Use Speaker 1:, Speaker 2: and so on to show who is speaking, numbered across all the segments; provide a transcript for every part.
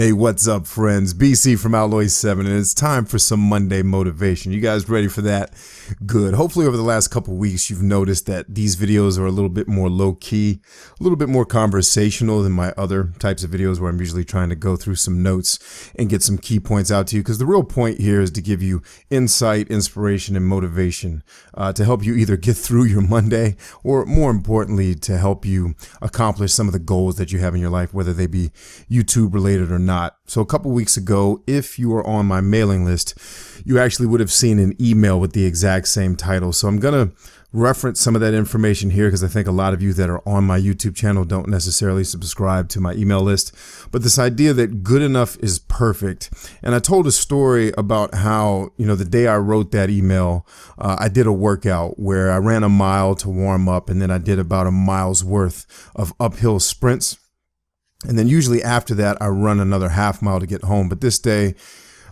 Speaker 1: Hey, what's up, friends? BC from Alloy 7, and it's time for some Monday motivation. You guys ready for that? Good. Hopefully over the last couple weeks, you've noticed that these videos are a little bit more low-key, a little bit more conversational than my other types of videos where I'm usually trying to go through some notes and get some key points out to you, because the real point here is to give you insight, inspiration, and motivation to help you either get through your Monday or, more importantly, to help you accomplish some of the goals that you have in your life, whether they be YouTube related or not. So a couple weeks ago, if you were on my mailing list, you actually would have seen an email with the exact same title. So I'm going to reference some of that information here because I think a lot of you that are on my YouTube channel don't necessarily subscribe to my email list. But this idea that good enough is perfect. And I told a story about how, the day I wrote that email, I did a workout where I ran a mile to warm up, and then I did about a mile's worth of uphill sprints. And then usually after that, I run another half mile to get home. But this day,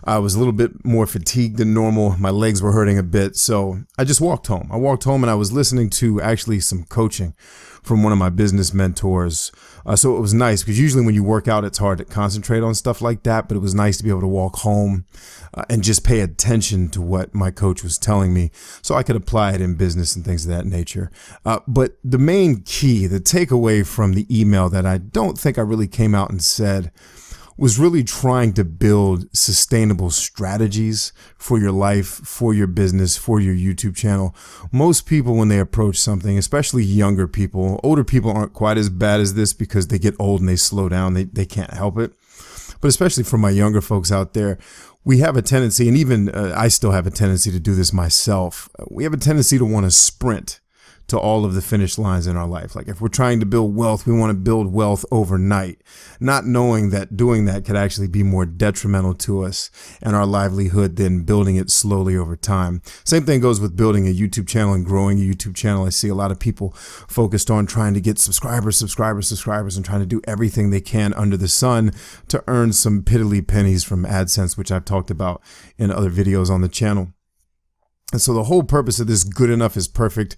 Speaker 1: I was a little bit more fatigued than normal. My legs were hurting a bit. So I just walked home. I walked home and I was listening to actually some coaching from one of my business mentors. So it was nice because usually when you work out, it's hard to concentrate on stuff like that. But it was nice to be able to walk home and just pay attention to what my coach was telling me so I could apply it in business and things of that nature. But the main key, the takeaway from the email that I don't think I really came out and said was really trying to build sustainable strategies for your life, for your business, for your YouTube channel. Most people, when they approach something, especially younger people, older people aren't quite as bad as this because they get old and they slow down. They can't help it. But especially for my younger folks out there, we have a tendency, and even I still have a tendency to do this myself. We have a tendency to want to sprint to all of the finish lines in our life. Like if we're trying to build wealth, we want to build wealth overnight, not knowing that doing that could actually be more detrimental to us and our livelihood than building it slowly over time. Same thing goes with building a YouTube channel and growing a YouTube channel. I see a lot of people focused on trying to get subscribers, and trying to do everything they can under the sun to earn some piddly pennies from AdSense, which I've talked about in other videos on the channel. And so the whole purpose of this good enough is perfect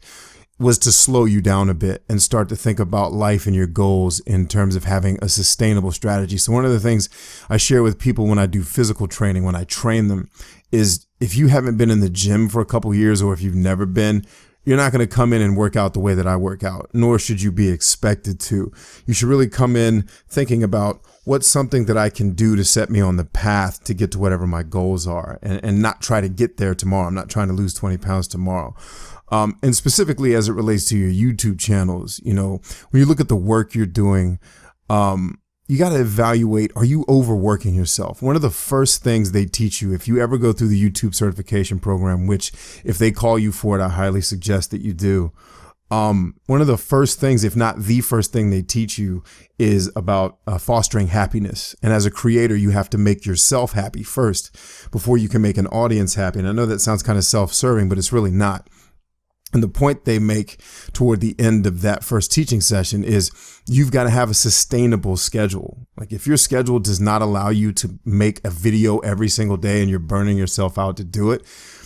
Speaker 1: was to slow you down a bit and start to think about life and your goals in terms of having a sustainable strategy. So one of the things I share with people when I do physical training, when I train them, is if you haven't been in the gym for a couple years, or if you've never been, you're not going to come in and work out the way that I work out, nor should you be expected to. You should really come in thinking about what's something that I can do to set me on the path to get to whatever my goals are, and not try to get there tomorrow. I'm not trying to lose 20 pounds tomorrow. And specifically as it relates to your YouTube channels, when you look at the work you're doing, you got to evaluate, are you overworking yourself? One of the first things they teach you, if you ever go through the YouTube certification program, which if they call you for it, I highly suggest that you do. One of the first things, if not the first thing they teach you, is about fostering happiness. And as a creator, you have to make yourself happy first before you can make an audience happy. And I know that sounds kind of self-serving, but it's really not. And the point they make toward the end of that first teaching session is you've got to have a sustainable schedule. Like if your schedule does not allow you to make a video every single day and you're burning yourself out to do it,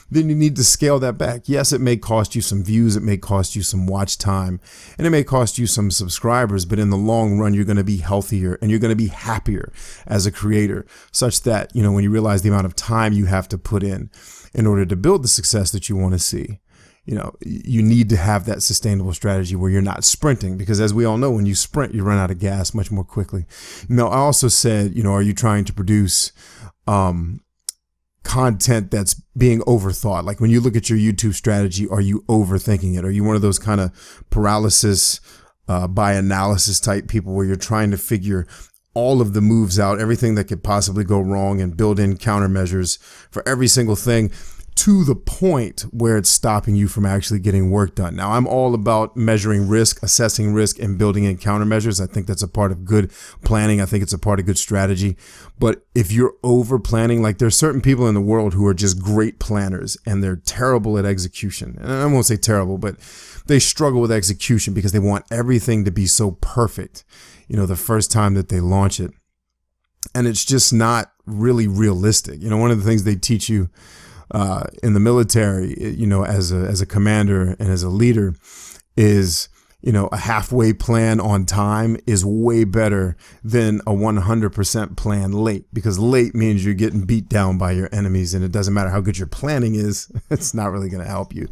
Speaker 1: then you need to scale that back. Yes, it may cost you some views, it may cost you some watch time, and it may cost you some subscribers, but in the long run, you're going to be healthier and you're going to be happier as a creator, such that, when you realize the amount of time you have to put in order to build the success that you want to see, you need to have that sustainable strategy where you're not sprinting, because as we all know, when you sprint, you run out of gas much more quickly. I also said, are you trying to produce content that's being overthought? Like when you look at your YouTube strategy, are you overthinking it? Are you one of those kind of paralysis by analysis type people where you're trying to figure all of the moves out, everything that could possibly go wrong, and build in countermeasures for every single thing, to the point where it's stopping you from actually getting work done? Now, I'm all about measuring risk, assessing risk, and building in countermeasures. I think that's a part of good planning. I think it's a part of good strategy. But if you're over planning, like there's certain people in the world who are just great planners and they're terrible at execution. And I won't say terrible, but they struggle with execution because they want everything to be so perfect, the first time that they launch it. And it's just not really realistic. One of the things they teach you in the military, as a commander and as a leader, is a halfway plan on time is way better than a 100% plan late, because late means you're getting beat down by your enemies, and it doesn't matter how good your planning is, it's not really going to help you.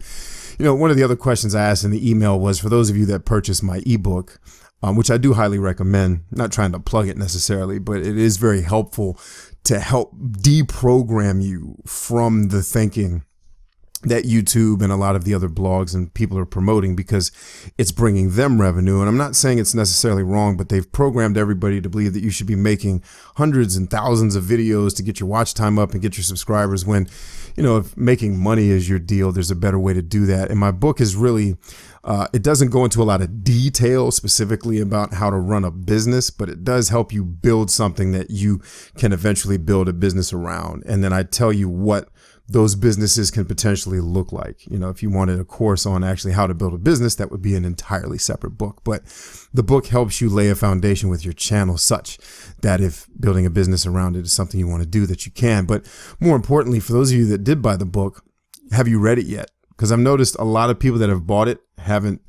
Speaker 1: One of the other questions I asked in the email was, for those of you that purchased my ebook, which I do highly recommend, not trying to plug it necessarily, but it is very helpful to help deprogram you from the thinking that YouTube and a lot of the other blogs and people are promoting, because it's bringing them revenue. And I'm not saying it's necessarily wrong, but they've programmed everybody to believe that you should be making hundreds and thousands of videos to get your watch time up and get your subscribers, when, if making money is your deal, there's a better way to do that. And my book is really, it doesn't go into a lot of detail specifically about how to run a business, but it does help you build something that you can eventually build a business around. And then I tell you what those businesses can potentially look like. If you wanted a course on actually how to build a business, that would be an entirely separate book. But the book helps you lay a foundation with your channel such that if building a business around it is something you want to do, that you can. But more importantly, for those of you that did buy the book, have you read it yet? Because I've noticed a lot of people that have bought it haven't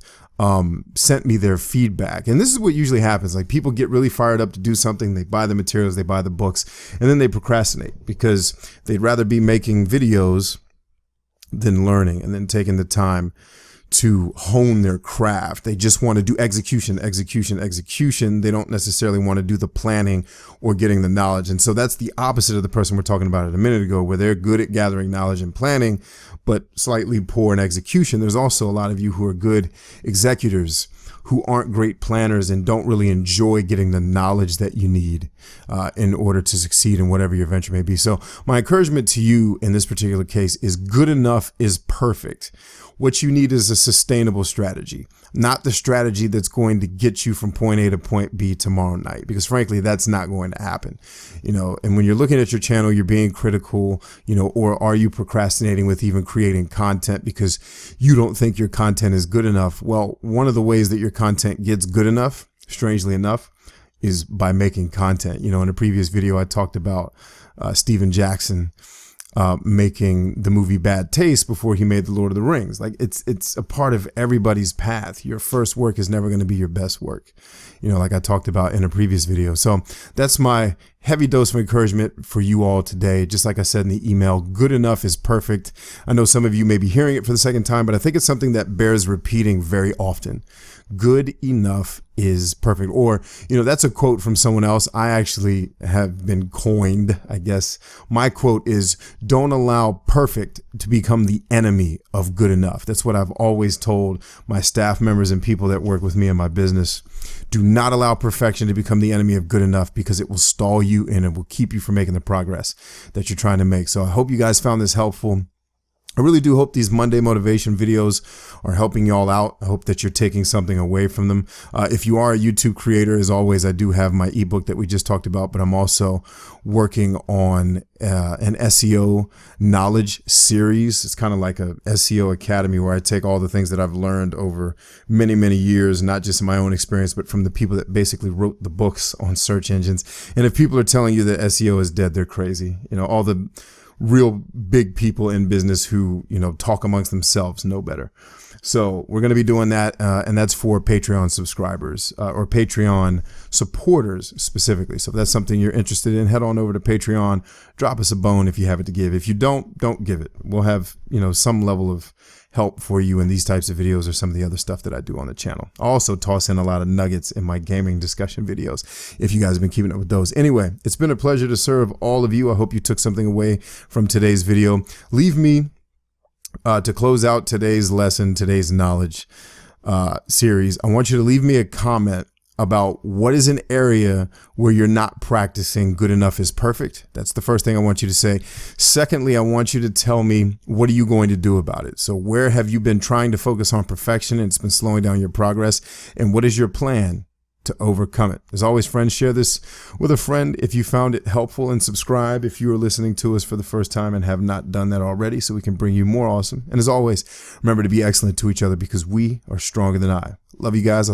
Speaker 1: sent me their feedback. And this is what usually happens. Like, people get really fired up to do something. They buy the materials, they buy the books, and then they procrastinate because they'd rather be making videos than learning and then taking the time to hone their craft. They just want to do execution. They don't necessarily want to do the planning or getting the knowledge. And so that's the opposite of the person we're talking about a minute ago, where they're good at gathering knowledge and planning, but slightly poor in execution. There's also a lot of you who are good executors who aren't great planners and don't really enjoy getting the knowledge that you need in order to succeed in whatever your venture may be. So my encouragement to you in this particular case is, good enough is perfect. What you need is a sustainable strategy, not the strategy that's going to get you from point A to point B tomorrow night, because frankly, that's not going to happen. And when you're looking at your channel, you're being critical, or are you procrastinating with even creating content because you don't think your content is good enough? Well, one of the ways that your content gets good enough, strangely enough, is by making content. In a previous video, I talked about Steven Jackson making the movie Bad Taste before he made The Lord of the Rings. Like, it's a part of everybody's path. Your first work is never going to be your best work, like I talked about in a previous video. So that's my heavy dose of encouragement for you all today. Just like I said in the email, good enough is perfect. I know some of you may be hearing it for the second time, but I think it's something that bears repeating very often. Good enough is perfect. Or, that's a quote from someone else. I actually have been coined, I guess. My quote is, don't allow perfect to become the enemy of good enough. That's what I've always told my staff members and people that work with me in my business. Do not allow perfection to become the enemy of good enough, because it will stall you and it will keep you from making the progress that you're trying to make. So I hope you guys found this helpful. I really do hope these Monday motivation videos are helping y'all out. I hope that you're taking something away from them. If you are a YouTube creator, as always, I do have my ebook that we just talked about, but I'm also working on an SEO knowledge series. It's kind of like a SEO academy where I take all the things that I've learned over many, many years, not just in my own experience, but from the people that basically wrote the books on search engines. And if people are telling you that SEO is dead, they're crazy. All the real big people in business who, talk amongst themselves know better. So we're going to be doing that. And that's for Patreon subscribers or Patreon supporters specifically. So if that's something you're interested in, head on over to Patreon, drop us a bone if you have it to give. If you don't give it. We'll have, some level of help for you in these types of videos or some of the other stuff that I do on the channel. I'll also toss in a lot of nuggets in my gaming discussion videos if you guys have been keeping up with those. Anyway, it's been a pleasure to serve all of you. I hope you took something away from today's video. Leave me to close out today's lesson, today's knowledge series. I want you to leave me a comment about what is an area where you're not practicing good enough is perfect. That's the first thing I want you to say. Secondly, I want you to tell me, what are you going to do about it? So where have you been trying to focus on perfection and it's been slowing down your progress? And what is your plan to overcome it? As always, friends, share this with a friend if you found it helpful, and subscribe if you are listening to us for the first time and have not done that already, so we can bring you more awesome. And as always, remember to be excellent to each other, because we are stronger than I. Love you guys.